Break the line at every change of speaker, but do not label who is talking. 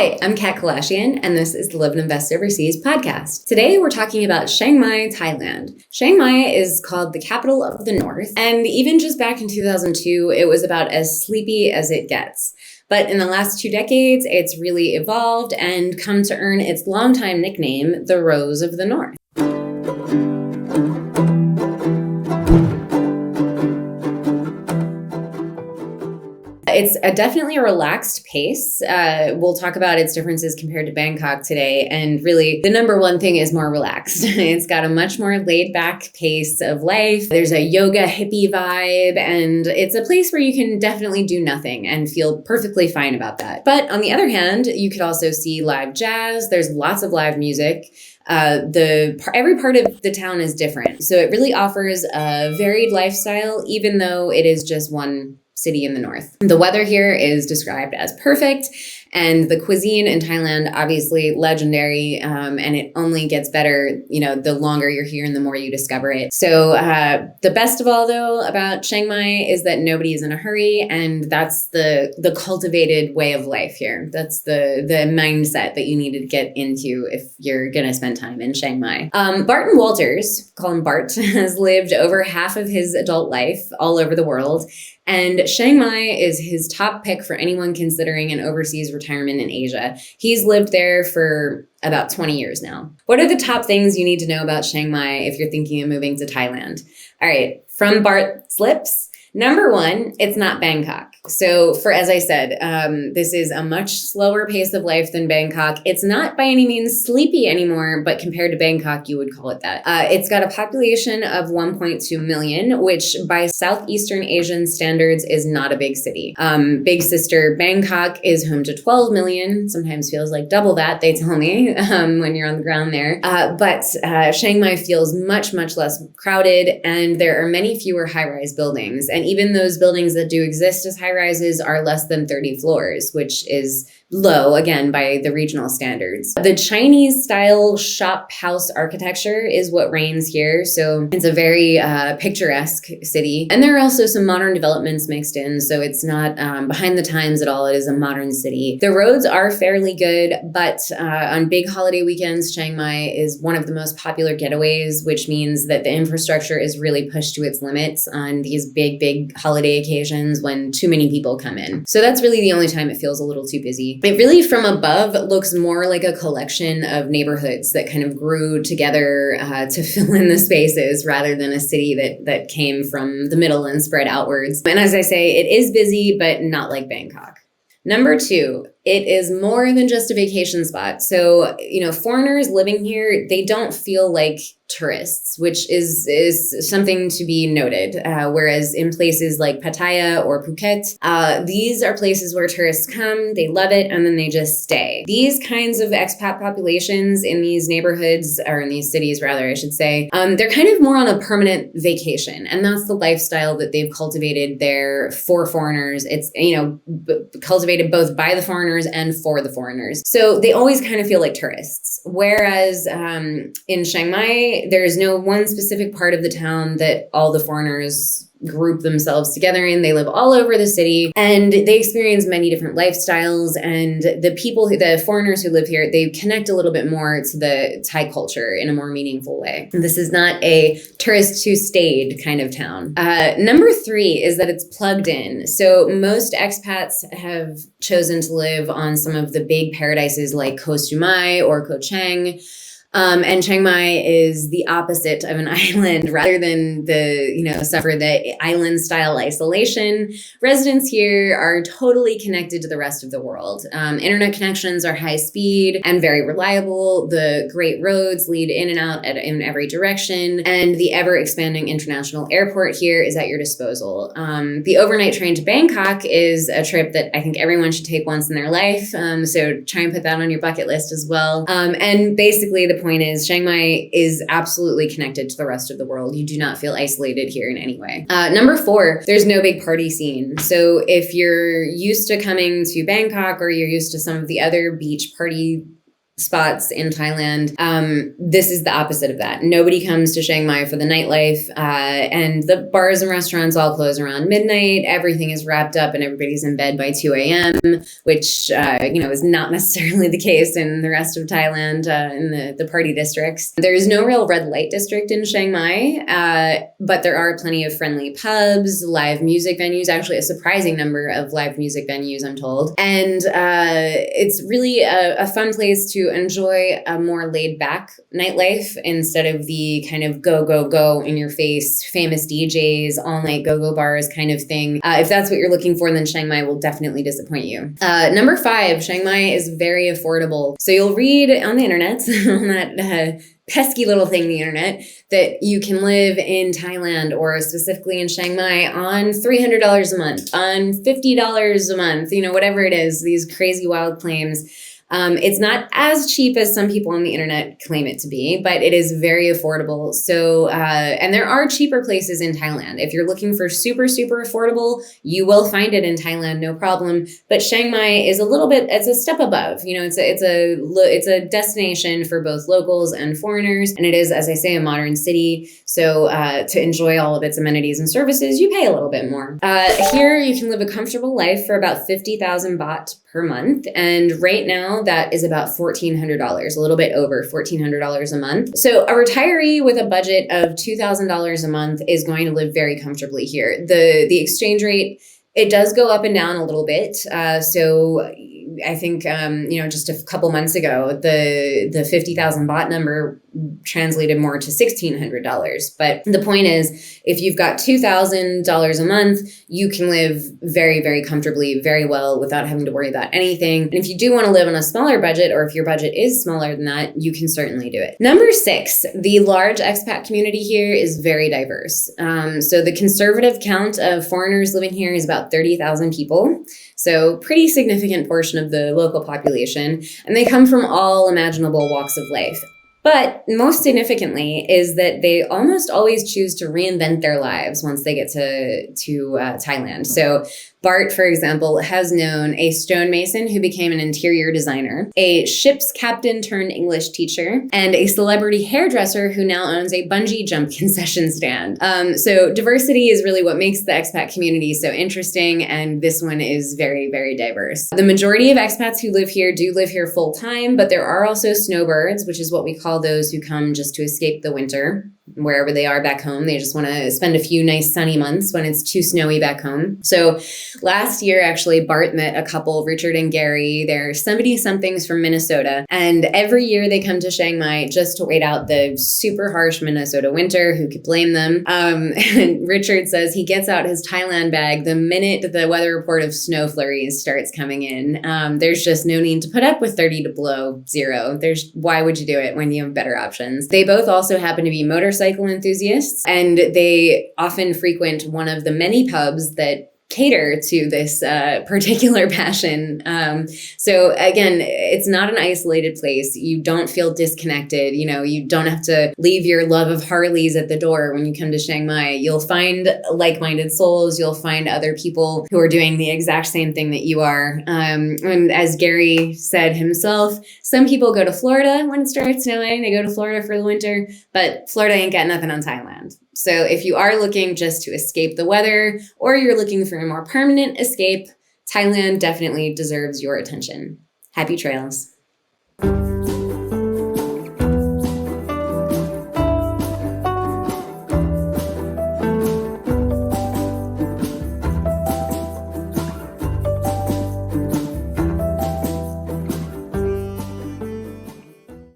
Hi, I'm Kat Kalashian, and this is the Live and Invest Overseas podcast. Today, we're talking about Chiang Mai, Thailand. Chiang Mai is called the capital of the North, and even just back in 2002, it was about as sleepy as it gets. But in the last 2 decades, it's really evolved and come to earn its longtime nickname, the Rose of the North. It's definitely a relaxed pace. We'll talk about its differences compared to Bangkok today. And really, the number one thing is more relaxed. It's got a much more laid back pace of life. There's a yoga hippie vibe, and it's a place where you can definitely do nothing and feel perfectly fine about that. But on the other hand, you could also see live jazz. There's lots of live music. Every part of the town is different. So it really offers a varied lifestyle, even though it is just one city in the north. The weather here is described as perfect, and the cuisine in Thailand, obviously legendary, and it only gets better, the longer you're here and the more you discover it. So the best of all, though, about Chiang Mai is that nobody is in a hurry, and that's the cultivated way of life here. That's the mindset that you need to get into if you're going to spend time in Chiang Mai. Barton Walters, call him Bart, has lived over half of his adult life all over the world. And Chiang Mai is his top pick for anyone considering an overseas retirement in Asia. He's lived there for about 20 years now. What are the top things you need to know about Chiang Mai if you're thinking of moving to Thailand? All right, from Bart's lips, number one, it's not Bangkok. So as I said, this is a much slower pace of life than Bangkok. It's not by any means sleepy anymore, but compared to Bangkok, you would call it that. It's got a population of 1.2 million, which by Southeastern Asian standards is not a big city. Big sister Bangkok is home to 12 million, sometimes feels like double that, they tell me, when you're on the ground there. But Chiang Mai feels much, much less crowded, and there are many fewer high-rise buildings. And even those buildings that do exist as high-rises are less than 30 floors, which is low, again, by the regional standards. The Chinese-style shop house architecture is what reigns here, so it's a very picturesque city. And there are also some modern developments mixed in, so it's not behind the times at all. It is a modern city. The roads are fairly good, but on big holiday weekends, Chiang Mai is one of the most popular getaways, which means that the infrastructure is really pushed to its limits on these big holiday occasions when too many people come in. So that's really the only time it feels a little too busy. It really, from above, looks more like a collection of neighborhoods that kind of grew together to fill in the spaces rather than a city that came from the middle and spread outwards. And as I say, it is busy, but not like Bangkok. Number two, it is more than just a vacation spot. So, foreigners living here, they don't feel like tourists, which is something to be noted. Whereas in places like Pattaya or Phuket, these are places where tourists come, they love it, and then they just stay. These kinds of expat populations in these neighborhoods, or in these cities rather, I should say, they're kind of more on a permanent vacation. And that's the lifestyle that they've cultivated there for foreigners. It's, cultivated both by the foreigners and for the foreigners. So they always kind of feel like tourists. Whereas in Chiang Mai, there's no one specific part of the town that all the foreigners group themselves together in. They live all over the city, and they experience many different lifestyles. And the foreigners who live here, they connect a little bit more to the Thai culture in a more meaningful way. This is not a tourist who stayed kind of town. Number three is that it's plugged in. So most expats have chosen to live on some of the big paradises like Koh Samui or Koh Chang. And Chiang Mai is the opposite of an island. Rather than suffer the island style isolation, residents here are totally connected to the rest of the world. Internet connections are high speed and very reliable. The great roads lead in and out in every direction. And the ever expanding international airport here is at your disposal. The overnight train to Bangkok is a trip that I think everyone should take once in their life. So try and put that on your bucket list as well. And basically the point is Chiang Mai is absolutely connected to the rest of the world. You do not feel isolated here in any way. Number four, there's no big party scene. So if you're used to coming to Bangkok or you're used to some of the other beach party spots in Thailand. This is the opposite of that. Nobody comes to Chiang Mai for the nightlife, and the bars and restaurants all close around midnight. Everything is wrapped up and everybody's in bed by 2 a.m., which, is not necessarily the case in the rest of Thailand, in the party districts. There is no real red light district in Chiang Mai, but there are plenty of friendly pubs, live music venues, actually a surprising number of live music venues, I'm told. And it's really a fun place to enjoy a more laid back nightlife instead of the kind of go, go, go in your face, famous DJs, all night go-go bars kind of thing. If that's what you're looking for, then Chiang Mai will definitely disappoint you. Number 5, Chiang Mai is very affordable. So you'll read on the internet, on that pesky little thing, the internet, that you can live in Thailand or specifically in Chiang Mai on $300 a month, on $50 a month, whatever it is, these crazy wild claims. It's not as cheap as some people on the internet claim it to be, but it is very affordable. So, and there are cheaper places in Thailand. If you're looking for super, super affordable, you will find it in Thailand, no problem. But Chiang Mai is it's a step above. It's a destination for both locals and foreigners, and it is, as I say, a modern city. So, to enjoy all of its amenities and services, you pay a little bit more. Here, you can live a comfortable life for about 50,000 baht per month, and right now that is about $1,400, a little bit over $1,400 a month. So a retiree with a budget of $2,000 a month is going to live very comfortably here. The exchange rate, it does go up and down a little bit. So I think, just a couple months ago, the 50,000 baht number translated more to $1,600. But the point is, if you've got $2,000 a month, you can live very, very comfortably, very well without having to worry about anything. And if you do want to live on a smaller budget, or if your budget is smaller than that, you can certainly do it. Number 6, the large expat community here is very diverse. So the conservative count of foreigners living here is about 30,000 people. So pretty significant portion of the local population, and they come from all imaginable walks of life. But most significantly is that they almost always choose to reinvent their lives once they get to Thailand. So Bart, for example, has known a stonemason who became an interior designer, a ship's captain turned English teacher, and a celebrity hairdresser who now owns a bungee jump concession stand. So diversity is really what makes the expat community so interesting, and this one is very, very diverse. The majority of expats who live here do live here full time, but there are also snowbirds, which is what we call those who come just to escape the winter. Wherever they are back home, they just want to spend a few nice sunny months when it's too snowy back home. So last year, actually, Bart met a couple, Richard and Gary. They're 70-somethings from Minnesota. And every year they come to Chiang Mai just to wait out the super harsh Minnesota winter. Who could blame them? And Richard says he gets out his Thailand bag the minute the weather report of snow flurries starts coming in. There's just no need to put up with 30 to below zero. Why would you do it when you have better options? They both also happen to be motorcycle enthusiasts, and they often frequent one of the many pubs that cater to this particular passion. So again, it's not an isolated place. You don't feel disconnected. You don't have to leave your love of Harleys at the door when you come to Chiang Mai. You'll find like-minded souls. You'll find other people who are doing the exact same thing that you are. And as Gary said himself, some people go to Florida when it starts snowing. They go to Florida for the winter, but Florida ain't got nothing on Thailand. So if you are looking just to escape the weather, or you're looking for a more permanent escape, Thailand definitely deserves your attention. Happy trails.